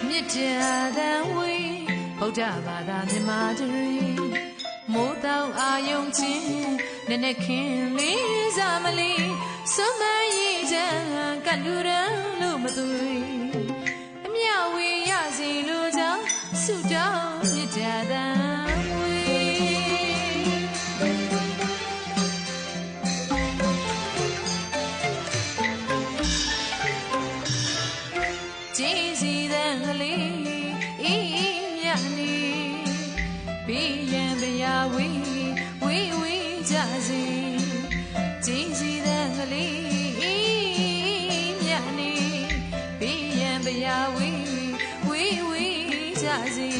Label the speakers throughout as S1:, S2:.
S1: မြစ်တန်ဝေးဗုဒ္ဓဘာသာမြန်မာတရီမိုးတောင်အာယုံချင်းနနခင်လေးစားမလီစွမ်းမရေးချမ်းကလူရန်လို့မသွေအမြဝေရစီလိုကြောင့်ဆုတောင်းမြစ်တန်ဝေးကြည်စီတဲ့ကလေးအေးမြနီဘေးရန်ဗျာဝေးကြစီကြည်စီတဲ့ကလေးအေးမြနီဘေးရန်ဗျာဝေးကြစီ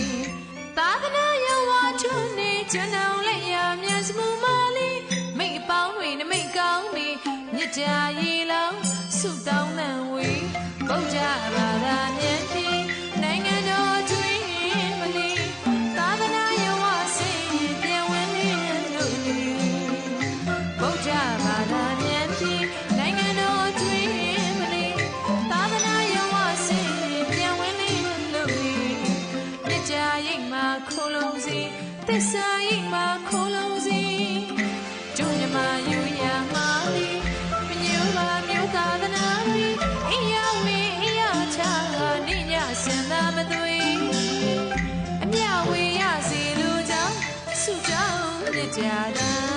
S1: သာသနာယဝါထုံနေကျွန်တော်လက်ရမြတ်စမူမာလီမိတ်အပေါင်းတွေနမိတ်ကောင်းနေမြစ်တာရေလောင်းဆုတောင်းတဲ့ဝေးဗုဒ္ဓဘာသာမြတ်ပြည်နိုင်ငံတော်ကျွေးမလီသာသနာယဝစေပြန်ဝင်နေလို့ဗုဒ္ဓဘာသာမြတ်ပြည်နိုင်ငံတော်ကျွေးမလီသာသနာယဝစေပြန်ဝင်နေလို့မြစ်တာရိပ်မှာခိုးလုံးစီသစ္စာရိပ်မှာခိုးလုံးစီကျုံမြမယူရမှာလီမညူပါမြို့သာသနာတွေအိယာဝေအိယာချာနေညစင်သာမသွေအမြဝေရစီလူကြောင့်ဆုတောင်းမြစ်ကြတာ